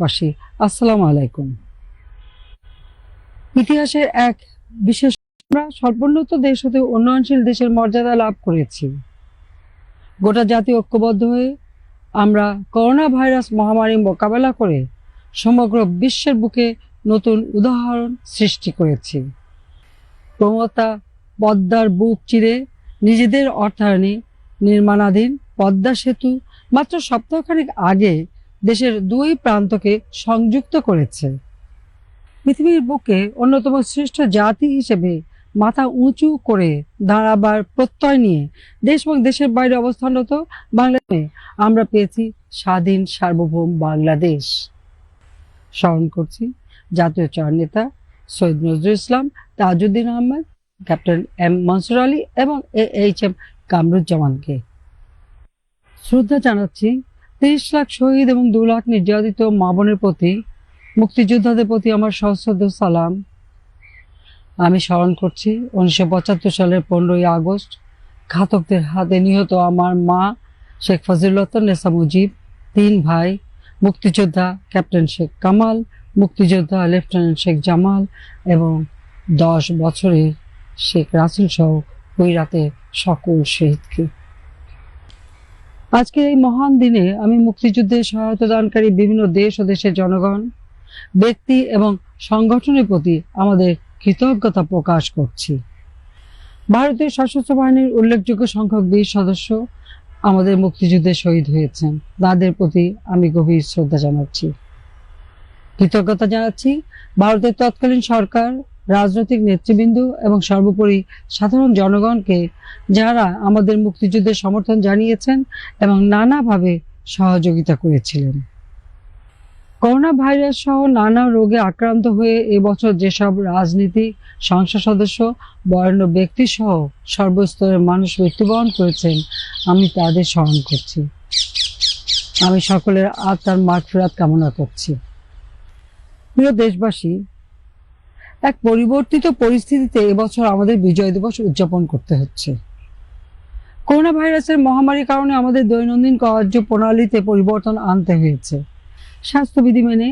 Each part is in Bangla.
পাশি আসসালামু আলাইকুম। ইতিহাসের এক বিশেষ আমরা স্বল্পোন্নত দেশ হতে উন্নয়নশীল দেশের মর্যাদা লাভ করেছি। গোটা জাতি ঐক্যবদ্ধ হয়ে আমরা করোনা ভাইরাস মহামারী মোকাবেলা করে সমগ্র বিশ্বের বুকে নতুন উদাহরণ সৃষ্টি করেছি। প্রমত্তা পদ্মার বুক চিরে নিজেদের অর্থায়নে নির্মাণাধীন পদ্মা সেতু মাত্র সপ্তাহখানেক আগে দেশের দুই প্রান্তকে সংযুক্ত করেছে। পৃথিবীর বুকে অন্যতম শ্রেষ্ঠ জাতি হিসেবে মাথা উঁচু করে দাঁড়াবার প্রত্যয় নিয়ে দেশ এবং দেশের বাইরে অবস্থানরত বাংলাদেশে আমরা পেয়েছি স্বাধীন সার্বভৌম বাংলাদেশ। স্মরণ করছি জাতীয় নেতা সৈয়দ নজরুল ইসলাম, তাজউদ্দিন আহমেদ, ক্যাপ্টেন এম মনসুর আলী এবং AHM কামরুজ্জামানকে। শ্রদ্ধা জানাচ্ছি 30 লাখ শহীদ এবং 2 লাখ নির্যাতিত মা বোনের প্রতি, মুক্তিযোদ্ধাদের প্রতি আমার সশ্রদ্ধ সালাম। আমি স্মরণ করছি 1975 সালের 15ই আগস্ট ঘাতকদের হাতে নিহত আমার মা শেখ ফজিলুন্নেছা মুজিব, 3 ভাই মুক্তিযোদ্ধা ক্যাপ্টেন শেখ কামাল, মুক্তিযোদ্ধা লেফটেন্যান্ট শেখ জামাল এবং 10 বছরের শেখ রাসেল সহ ওই রাতে সকল শহীদকে। আজকের এই মহান দিনে আমি মুক্তিযুদ্ধে সহায়তা দানকারী বিভিন্ন দেশ ও দেশের জনগণ, ব্যক্তি এবং সংগঠনের প্রতি আমাদের কৃতজ্ঞতা প্রকাশ করছি। ভারতীয় সশস্ত্র বাহিনীর উল্লেখযোগ্য সংখ্যক বীর সদস্য আমাদের মুক্তিযুদ্ধে শহীদ হয়েছেন, তাদের প্রতি আমি গভীর শ্রদ্ধা জানাচ্ছি। কৃতজ্ঞতা জানাচ্ছি ভারতের তৎকালীন সরকার, রাজনৈতিক নেতৃবৃন্দ এবং সর্বোপরি সাধারণ জনগণকে, যারা আমাদের মুক্তিযুদ্ধের সমর্থন জানিয়েছেন এবং নানাভাবে সহযোগিতা করেছিলেন। করোনা ভাইরাস সহ নানা রোগে আক্রান্ত হয়ে এবছর যেসব রাজনীতিক, সংসদ সদস্য, বরেণ্য ব্যক্তি সহ সর্বস্তরের মানুষ মৃত্যুবরণ করেছেন, আমি তাদের স্মরণ করছি। আমি সকলের আত্মার মাগফিরাত কামনা করছি। প্রিয় দেশবাসী, এক পরিবর্তিত পরিস্থিতিতে এবছর আমাদের বিজয় দিবস উদযাপন করতে হচ্ছে। করোনা ভাইরাসের মহামারীর কারণে আমাদের দৈনন্দিন কার্যপ্রণালীতে পরিবর্তন আনতে হয়েছে। স্বাস্থ্যবিধি মেনে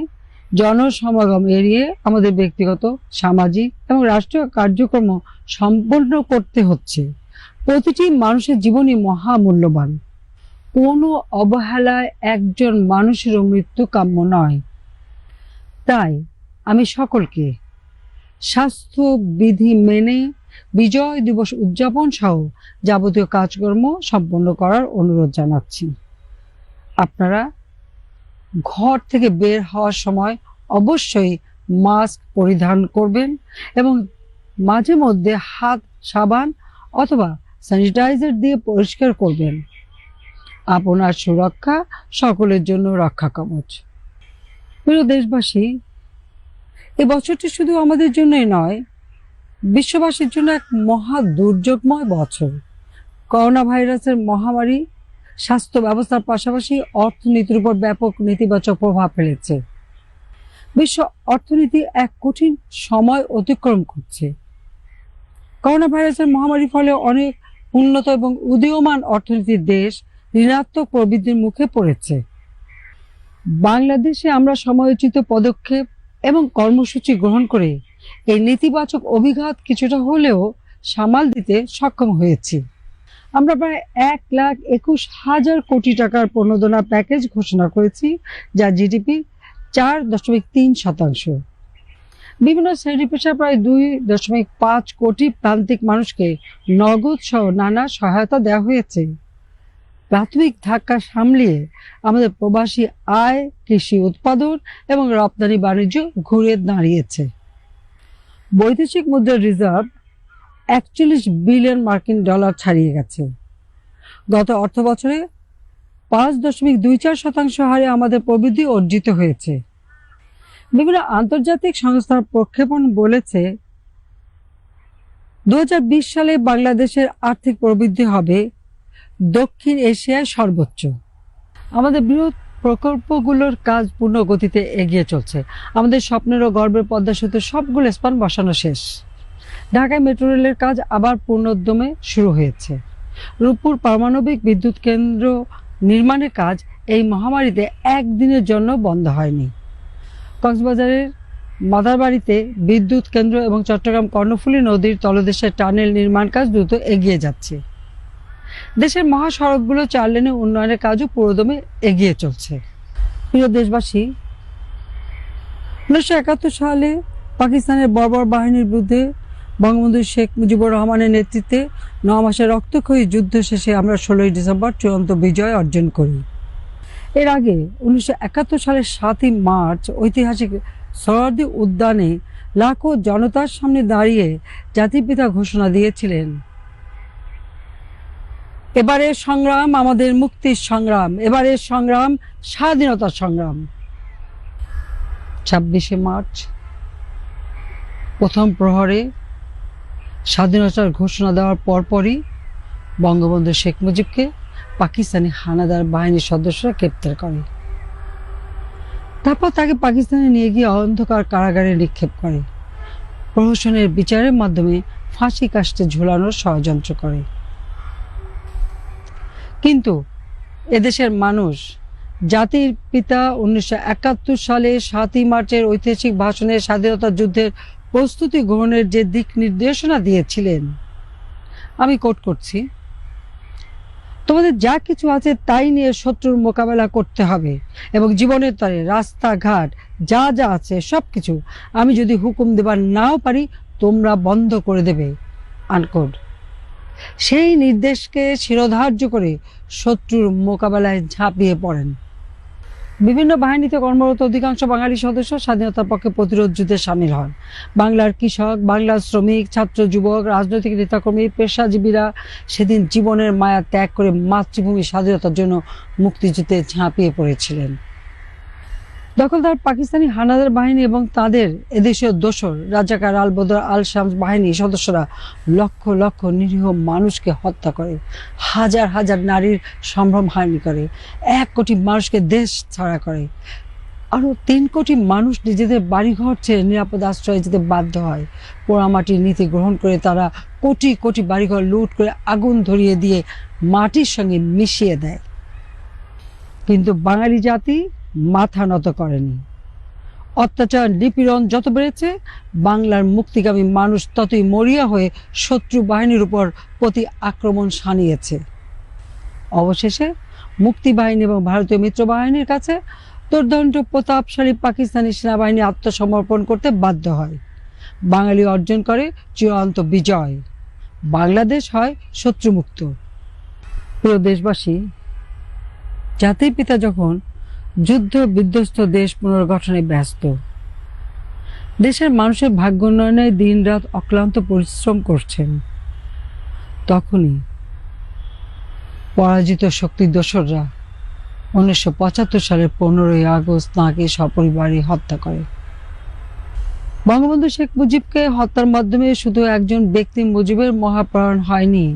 জনসমাগম এড়িয়ে আমাদের ব্যক্তিগত, সামাজিক এবং রাষ্ট্রীয় কার্যক্রম সম্পন্ন করতে হচ্ছে। প্রতিটি মানুষের জীবনই মহামূল্যবান। কোনো অবহেলায় একজন মানুষেরও মৃত্যু কাম্য নয়। তাই আমি সকলকে স্বাস্থ্যবিধি মেনে বিজয় দিবস উদযাপন সহ যাবতীয় কাজকর্ম সম্পন্ন করার অনুরোধ জানাচ্ছি। আপনারা ঘর থেকে বের হওয়ার সময় অবশ্যই মাস্ক পরিধান করবেন এবং মাঝে মধ্যে হাত সাবান অথবা স্যানিটাইজার দিয়ে পরিষ্কার করবেন। আপনার সুরক্ষা সকলের জন্য রক্ষা কবচ। প্রিয় দেশবাসী, এই বছরটি শুধু আমাদের জন্যই নয়, বিশ্ববাসীর জন্য এক মহা দুর্যোগময় বছর। করোনা ভাইরাসের মহামারী স্বাস্থ্য ব্যবস্থার পাশাপাশি অর্থনীতির উপর ব্যাপক নেতিবাচক প্রভাব ফেলেছে। বিশ্ব অর্থনীতি এক কঠিন সময় অতিক্রম করছে। করোনা ভাইরাসের মহামারীর ফলে অনেক উন্নত এবং উদীয়মান অর্থনীতির দেশ ঋণাত্মক প্রবৃদ্ধির মুখে পড়েছে। বাংলাদেশে আমরা সময়োচিত পদক্ষেপ এবং কর্মসূচি গ্রহণ করে এই নেতিবাচক অভিঘাত কিছুটা হলেও সামাল দিতে সক্ষম হয়েছি। আমরা প্রায় 1,21,000 কোটি টাকার প্রণোদনা প্যাকেজ ঘোষণা করেছি, যা জিডিপি 4.3%। বিভিন্ন শ্রেণী পেশার প্রায় 2.5 কোটি প্রান্তিক মানুষকে নগদ সহ নানা সহায়তা দেওয়া হয়েছে। প্রাথমিক ধাক্কা সামলিয়ে আমাদের প্রবাসী আয়, কৃষি উৎপাদন এবং রপ্তানি বাণিজ্য ঘুরে দাঁড়িয়েছে। বৈদেশিক মুদ্রার রিজার্ভ 41 বিলিয়ন মার্কিন ডলার ছাড়িয়ে গেছে। গত অর্থ বছরে 5.24% হারে আমাদের প্রবৃদ্ধি অর্জিত হয়েছে। বিভিন্ন আন্তর্জাতিক সংস্থার প্রক্ষেপণ বলেছে 2020 সালে বাংলাদেশের আর্থিক প্রবৃদ্ধি হবে দক্ষিণ এশিয়ায় সর্বোচ্চ। আমাদের বৃহৎ প্রকল্পগুলোর কাজ পূর্ণ গতিতে এগিয়ে চলছে। আমাদের স্বপ্নের ও গর্বের পদ্মা সেতু সবগুলো স্পান বসানো শেষ। ঢাকায় মেট্রো রেলের কাজ আবার পূর্ণোদ্যমে শুরু হয়েছে। রূপপুর পারমাণবিক বিদ্যুৎ কেন্দ্র নির্মাণের কাজ এই মহামারীতে একদিনের জন্য বন্ধ হয়নি। কক্সবাজারের মাদারবাড়িতে বিদ্যুৎ কেন্দ্র এবং চট্টগ্রাম কর্ণফুলী নদীর তলদেশে টানেল নির্মাণ কাজ দ্রুত এগিয়ে যাচ্ছে। দেশের মহাসড়কগুলো 4 লেনে উন্নয়নের কাজও পুরোদমে এগিয়ে চলছে। প্রিয় দেশবাসী, 1971 সালে পাকিস্তানের বর্বর বাহিনীর বিরুদ্ধে বঙ্গবন্ধু শেখ মুজিবুর রহমানের নেতৃত্বে 9 মাসের রক্তক্ষয়ী যুদ্ধ শেষে আমরা 16 ডিসেম্বর চূড়ান্ত বিজয় অর্জন করি। এর আগে 1971 সালের 7ই মার্চ ঐতিহাসিক সোহরাওয়ার্দী উদ্যানে লাখো জনতার সামনে দাঁড়িয়ে জাতির পিতা ঘোষণা দিয়েছিলেন, এবারের সংগ্রাম আমাদের মুক্তির সংগ্রাম, এবারের সংগ্রাম স্বাধীনতার সংগ্রাম। 26শে মার্চ প্রথম প্রহরে স্বাধীনতার ঘোষণা দেওয়ার পরপরই বঙ্গবন্ধু শেখ মুজিবকে পাকিস্তানি হানাদার বাহিনীর সদস্যরা গ্রেপ্তার করে। তারপর তাকে পাকিস্তানে নিয়ে গিয়ে অন্ধকার কারাগারে নিক্ষেপ করে, প্রহসনের বিচারের মাধ্যমে ফাঁসি কাস্টে ঝুলানোর ষড়যন্ত্র করে। কিন্তু এদেশের মানুষ জাতির পিতা 1971 সালে 7ই মার্চের ঐতিহাসিক ভাষণে স্বাধীনতা যুদ্ধের প্রস্তুতি গ্রহণের যে দিক নির্দেশনা দিয়েছিলেন, আমি কোট করছি, তোমাদের যা কিছু আছে তাই নিয়ে শত্রুর মোকাবেলা করতে হবে এবং জীবনের তরে রাস্তাঘাট যা যা আছে সবকিছু আমি যদি হুকুম দেবার নাও পারি তোমরা বন্ধ করে দেবে, আনকোট। সেই নির্দেশকে শিরোধার্য করে শত্রুর মোকাবেলায় ঝাঁপিয়ে পড়েন। বিভিন্ন বাহিনীতে কর্মরত অধিকাংশ বাঙালি সদস্য স্বাধীনতার পক্ষে প্রতিরোধ যুদ্ধে সামিল হন। বাংলার কৃষক, বাংলার শ্রমিক, ছাত্র, যুবক, রাজনৈতিক নেতাকর্মী, পেশাজীবীরা সেদিন জীবনের মায়া ত্যাগ করে মাতৃভূমি স্বাধীনতার জন্য মুক্তিযুদ্ধে ঝাঁপিয়ে পড়েছিলেন। দখলদার পাকিস্তানি হানাদার বাহিনী এবং তাদের এদেশীয় দোসর রাজাকার আল বদর আল শামস বাহিনীর সদস্যরা লক্ষ লক্ষ নিরীহ মানুষকে হত্যা করে, হাজার হাজার নারীর সম্ভ্রম হানি করে, 1 কোটি মানুষকে দেশ ছাড়া করে, আরো 3 কোটি মানুষ নিজেদের বাড়িঘর ছেড়ে নিরাপদ আশ্রয়ে যেতে বাধ্য হয়। পোড়ামাটির নীতি গ্রহণ করে তারা কোটি কোটি বাড়িঘর লুট করে আগুন ধরিয়ে দিয়ে মাটির সঙ্গে মিশিয়ে দেয়। কিন্তু বাঙালি জাতি মাথা নত করেনি। অত্যাচার নিপীড়ন যত বেড়েছে, বাংলার মুক্তিগামী মানুষ ততই মরিয়া হয়ে শত্রু বাহিনীর উপর প্রতি আক্রমণ শানিয়েছে। অবশেষে মুক্তিবাহিনী এবং ভারতীয় মিত্র বাহিনীর কাছে দুর্দণ্ড প্রতাপশালী পাকিস্তানি সেনাবাহিনী আত্মসমর্পণ করতে বাধ্য হয়। বাঙালি অর্জন করে চূড়ান্ত বিজয়, বাংলাদেশ হয় শত্রুমুক্ত। প্রিয় দেশবাসী, জাতির পিতা যখন যুদ্ধ বিধ্বস্ত দেশ পুনর্গঠনে ব্যস্ত, দেশের মানুষের ভাগ্য উন্নয়নে দিনরাত অক্লান্ত পরিশ্রম করছেন, তখনই পরাজিত শক্তির দোসররা 1975 সালের 15ই আগস্ট তাঁকে সপরিবারে হত্যা করে। বঙ্গবন্ধু শেখ মুজিবকে হত্যার মাধ্যমে শুধু একজন ব্যক্তি মুজিবের মহাপ্রয়াণ হয়নি,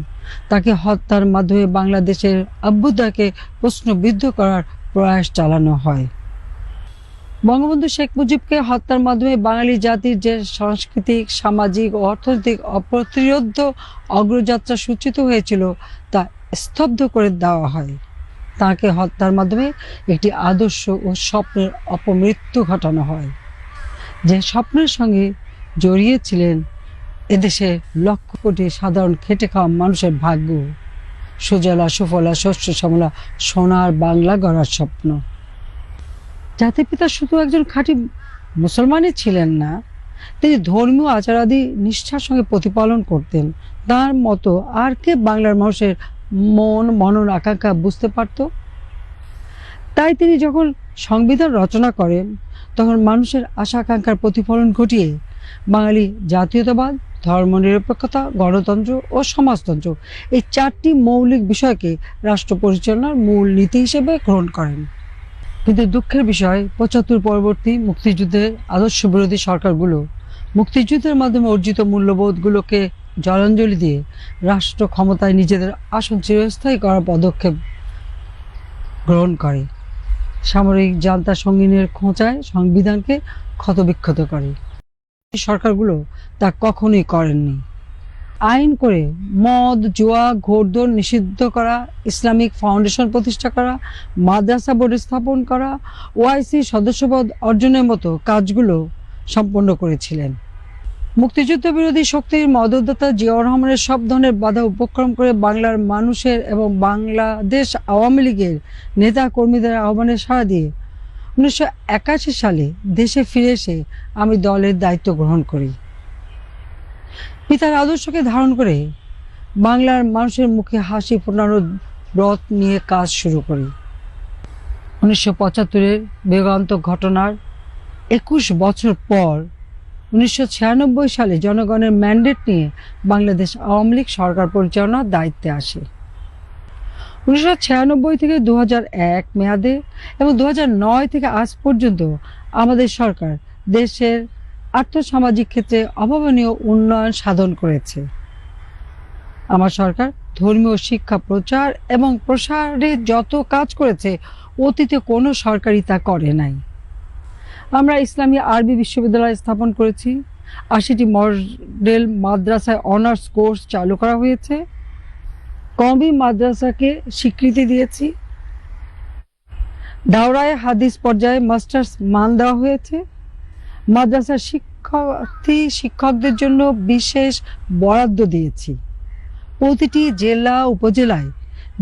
তাকে হত্যার মাধ্যমে বাংলাদেশের অভ্যুদয়কে প্রশ্নবিদ্ধ করার প্রয়াস চালানো হয়। বঙ্গবন্ধু শেখ মুজিবকে হত্যার মাধ্যমে বাঙালি জাতির যে সাংস্কৃতিক, সামাজিক ও অর্থনৈতিক অপ্রতিরোধ্য অগ্রযাত্রা সূচিত হয়েছিল তা স্তব্ধ করে দেওয়া হয়। তাকে হত্যার মাধ্যমে একটি আদর্শ ও স্বপ্নের অপমৃত্যু ঘটানো হয়, যে স্বপ্নের সঙ্গে জড়িয়েছিলেন এদেশে লক্ষ কোটি সাধারণ খেটে খাওয়া মানুষের ভাগ্য, সুজলা সুফলা শস্য শ্যামলা সোনার বাংলা গড়ার স্বপ্ন। জাতির পিতা শুধু একজন খাঁটি মুসলমানই ছিলেন না, তিনি ধর্মীয় আচারাদি নিষ্ঠার সঙ্গে প্রতিপালন করতেন। তার মতো আর কে বাংলার মানুষের মনন আকাঙ্ক্ষা বুঝতে পারত? তাই তিনি যখন সংবিধান রচনা করেন, তখন মানুষের আশা আকাঙ্ক্ষার প্রতিফলন ঘটিয়ে বাঙালি জাতীয়তাবাদ, ধর্মনিরপেক্ষতা, গণতন্ত্র ও সমাজতন্ত্র এই 4টি মৌলিক বিষয়কে রাষ্ট্র পরিচালনার মূল নীতি হিসেবে গ্রহণ করেন। কিন্তু দুঃখের বিষয়, 75 পরবর্তী মুক্তিযুদ্ধের আদর্শ বিরোধী সরকারগুলো মুক্তিযুদ্ধের মাধ্যমে অর্জিত মূল্যবোধগুলোকে জলাঞ্জলি দিয়ে রাষ্ট্র ক্ষমতায় নিজেদের আসন চিরস্থায়ী করার পদক্ষেপ গ্রহণ করে, সামরিক জান্তা সঙ্গিনীর খোঁচায় সংবিধানকে ক্ষতবিক্ষত করে। সরকারগুলো তা কখনোই করেননি। আইন করে মদ জুয়া ঘোরদৌড় নিষিদ্ধ করা, ইসলামিক ফাউন্ডেশন প্রতিষ্ঠা করা, মাদ্রাসা বোর্ড স্থাপন করা, ওআইসি সদস্যপদ অর্জনের মতো কাজগুলো সম্পন্ন করেছিলেন। মুক্তিযুদ্ধ বিরোধী শক্তির মদতদাতা জিয়াউর রহমানের সব ধরনের বাধা উপক্রম করে বাংলার মানুষের এবং বাংলাদেশ আওয়ামী লীগের নেতা কর্মীদের আহ্বানে সাড়া দিয়ে 1981 সালে দেশে ফিরে এসে আমি দলের দায়িত্ব গ্রহণ করি। পিতার আদর্শকে ধারণ করে বাংলার মানুষের মুখে হাসি ফোটানোর ব্রত নিয়ে কাজ শুরু করি। 1975-এর বেগান্তক ঘটনার 21 বছর পর 1996 সালে জনগণের ম্যান্ডেট নিয়ে বাংলাদেশ আওয়ামী লীগ সরকার পরিচালনার দায়িত্বে আসে। 1996 থেকে 2001 মেয়াদে এবং 2009 থেকে আজ পর্যন্ত আমাদের সরকার দেশের আর্থসামাজিক ক্ষেত্রে অভাবনীয় উন্নয়ন সাধন করেছে। আমার সরকার ধর্মীয় শিক্ষা প্রচার এবং প্রসারে যত কাজ করেছে অতীতে কোনো সরকারই তা করে নাই। আমরা ইসলামী আরবি বিশ্ববিদ্যালয় স্থাপন করেছি, 80টি মডেল মাদ্রাসায় অনার্স কোর্স চালু করা হয়েছে, কওমি মাদ্রাসাকে স্বীকৃতি দিয়েছি, দাওরায়ে হাদিস পর্যায়ে মাস্টার্স মান দেওয়া হয়েছে, মাদ্রাসার শিক্ষকদের জন্য বিশেষ বরাদ্দ দিয়েছি, প্রতিটি জেলা উপজেলায়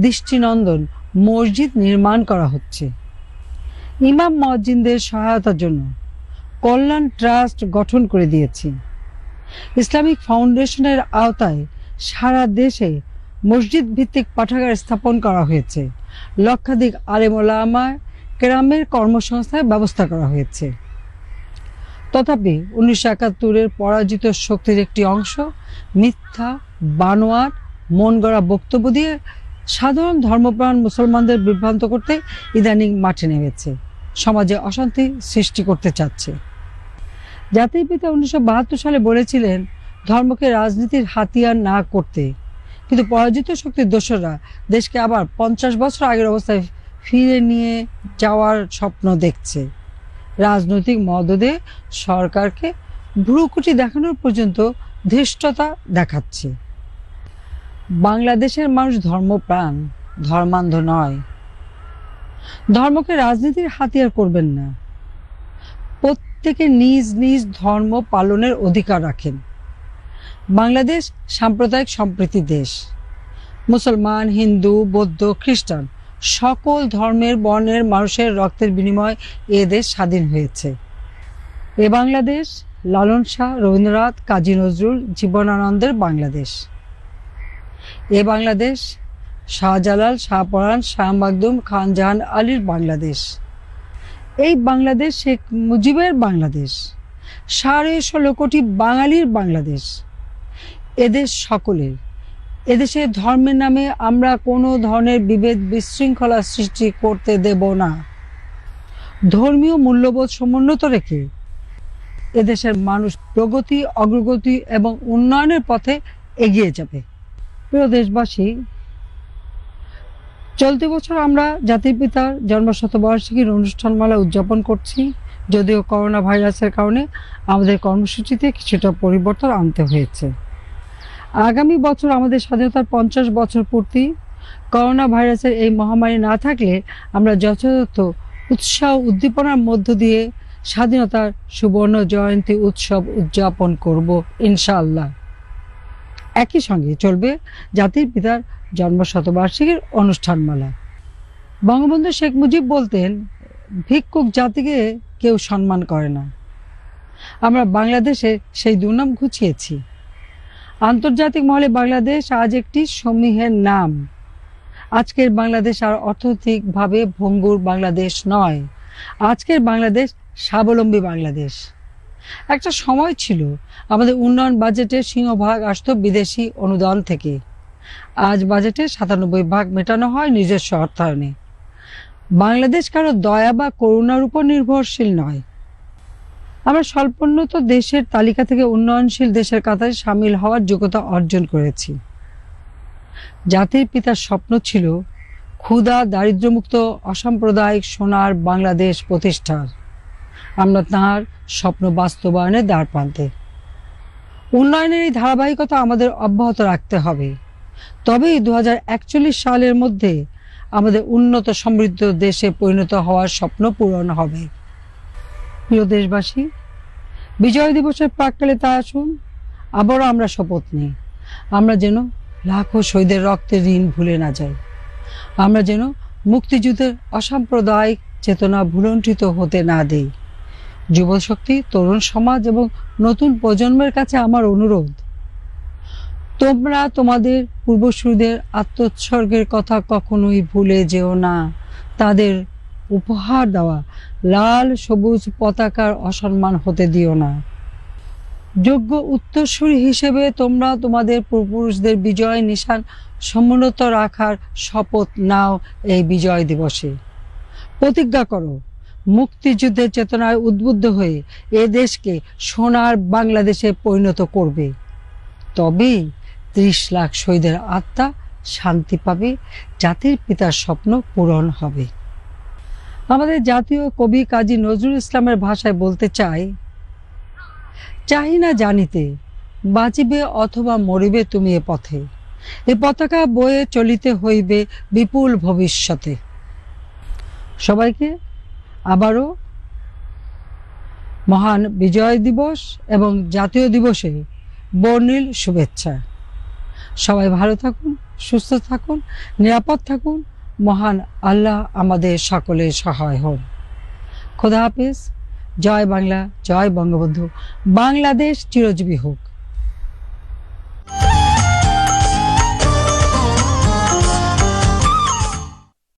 দৃষ্টিনন্দন মসজিদ নির্মাণ করা হচ্ছে, ইমাম মুয়াজ্জিনদের সহায়তার জন্য কল্যাণ ট্রাস্ট গঠন করে দিয়েছি, ইসলামিক ফাউন্ডেশনের আওতায় সারা দেশে মসজিদ ভিত্তিক পাঠাগার স্থাপন করা হয়েছে, লক্ষাধিক আলেম ওলামা কেরামের কর্মসংস্থানের ব্যবস্থা করা হয়েছে। তথাপি 1971-এর পরাজিত শক্তির একটি অংশ মিথ্যা বানোয়াট মন গড়া বক্তব্য দিয়ে সাধারণ ধর্মপ্রাণ মুসলমানদের বিভ্রান্ত করতে ইদানিং মাঠে নেমেছে, সমাজে অশান্তি সৃষ্টি করতে চাচ্ছে। জাতির পিতা 1972 সালে বলেছিলেন ধর্মকে রাজনীতির হাতিয়ার না করতে, কিন্তু পরাজিত শক্তির দোসররা দেশকে আবার 50 বছর আগের অবস্থায় ফিরে নিয়ে যাওয়ার স্বপ্ন দেখছে। রাজনৈতিক মদদে সরকারকে ভ্রুকুটি দেখানোর পর্যন্ত ধৃষ্টতা দেখাচ্ছে। বাংলাদেশের মানুষ ধর্মপ্রাণ, ধর্মান্ধ নয়। ধর্মকে রাজনীতির হাতিয়ার করবেন না। প্রত্যেকে নিজ নিজ ধর্ম পালনের অধিকার রাখেন। বাংলাদেশ সাম্প্রদায়িক সম্প্রীতির দেশ। মুসলমান, হিন্দু, বৌদ্ধ, খ্রিস্টান সকল ধর্মের বর্ণের মানুষের রক্তের বিনিময়ে এ দেশ স্বাধীন হয়েছে। এ বাংলাদেশ লালন শাহ, রবীন্দ্রনাথ, কাজী নজরুল, জীবনানন্দের বাংলাদেশ। এ বাংলাদেশ শাহজালাল, শাহপরাণ, শাহ মাকদুম, খান জাহান আলীর বাংলাদেশ। এই বাংলাদেশ শেখ মুজিবের বাংলাদেশ, 16.5 কোটি বাঙালির বাংলাদেশ। এদেশ সকলের। এদেশে ধর্মের নামে আমরা কোনো ধরনের বিভেদ বিশৃঙ্খলা সৃষ্টি করতে দেব না। ধর্মীয় মূল্যবোধ সমুন্নত রেখে এদেশের মানুষ প্রগতি, অগ্রগতি এবং উন্নয়নের পথে এগিয়ে যাবে। প্রিয় দেশবাসী, চলতি বছর আমরা জাতির পিতার জন্মশতবার্ষিকীর অনুষ্ঠানমালা উদযাপন করছি। যদিও করোনা ভাইরাসের কারণে আমাদের কর্মসূচিতে কিছুটা পরিবর্তন আনতে হয়েছে। আগামী বছর আমাদের স্বাধীনতার 50 বছর পূর্তি। করোনা ভাইরাসের এই মহামারী না থাকলে আমরা যথাযথ উৎসাহ উদ্দীপনার মধ্য দিয়ে স্বাধীনতার সুবর্ণ জয়ন্তী উৎসব উদযাপন করব ইনশাআল্লাহ। একই সঙ্গে চলবে জাতির পিতার জন্মশতবার্ষিকীর অনুষ্ঠানমালা। বঙ্গবন্ধু শেখ মুজিব বলতেন, ভিক্ষুক জাতিকে কেউ সম্মান করে না। আমরা বাংলাদেশে সেই দুর্নাম ঘুচিয়েছি। আন্তর্জাতিক মহলে বাংলাদেশ আজ একটি সমীহের নাম। আজকের বাংলাদেশ আর অর্থনৈতিকভাবে ভঙ্গুর বাংলাদেশ নয়। আজকের বাংলাদেশ স্বাবলম্বী বাংলাদেশ। একটা সময় ছিল আমাদের উন্নয়ন বাজেটের সিংহভাগ আসতো বিদেশি অনুদান থেকে। আজ বাজেটের 97% মেটানো হয় নিজস্ব অর্থায়নে। বাংলাদেশ কারো দয়া বা করুণার উপর নির্ভরশীল নয়। আমরা স্বল্পোন্নত দেশের তালিকা থেকে উন্নয়নশীল দেশের কাতারে সামিল হওয়ার যোগ্যতা অর্জন করেছি। জাতির পিতার স্বপ্ন ছিল ক্ষুধা দারিদ্র্যমুক্ত অসাম্প্রদায়িক সোনার বাংলাদেশ প্রতিষ্ঠার। আমরা তাঁর স্বপ্ন বাস্তবায়নের দ্বারপ্রান্তে। উন্নয়নের এই ধারাবাহিকতা আমাদের অব্যাহত রাখতে হবে, তবেই 2041 সালের মধ্যে আমাদের উন্নত সমৃদ্ধ দেশে পরিণত হওয়ার স্বপ্ন পূরণ হবে। প্রিয় দেশবাসী, বিজয় দিবসের প্রাক্কালে তা আসুন আবারও আমরা শপথ নিই, আমরা যেন লাখো শহীদের রক্তের ঋণ ভুলে না যাই। আমরা যেন মুক্তিযুদ্ধের অসাম্প্রদায়িক চেতনা ভুলণ্ঠিত হতে না দেই। যুবশক্তি, তরুণ সমাজ এবং নতুন প্রজন্মের কাছে আমার অনুরোধ, তোমরা তোমাদের পূর্বসূরীদের আত্মোৎসর্গের কথা কখনোই ভুলে যেও না। তাদের উপহার দেওয়া লাল সবুজ পতাকার অসম্মান হতে দিও না। যোগ্য উত্তরসূরি হিসেবে তোমরা তোমাদের পূর্বপুরুষদের বিজয় নিশান সমুন্নত রাখার শপথ নাও। এই বিজয় দিবসে প্রতিজ্ঞা করো, মুক্তিযুদ্ধের চেতনায় উদ্বুদ্ধ হয়ে এ দেশকে সোনার বাংলাদেশে পরিণত করবে। তবেই 30 লাখ শহীদের আত্মা শান্তি পাবে, জাতির পিতার স্বপ্ন পূরণ হবে। আমাদের জাতীয় কবি কাজী নজরুল ইসলামের ভাষায় বলতে চাই, চাহি না জানিতে বাঁচিবে অথবা মরিবে তুমি এ পথে, এ পতাকা বয়ে চলিতে হইবে বিপুল ভবিষ্যতে। সবাইকে আবারও মহান বিজয় দিবস এবং জাতীয় দিবসে বর্ণিল শুভেচ্ছা। সবাই ভালো থাকুন, সুস্থ থাকুন, নিরাপদ থাকুন। মহান আল্লাহ আমাদের সকলের সহায় হন। খোদা হাফেজ। জয় বাংলা, জয় বঙ্গবন্ধু। বাংলাদেশ চিরজীবী হোক।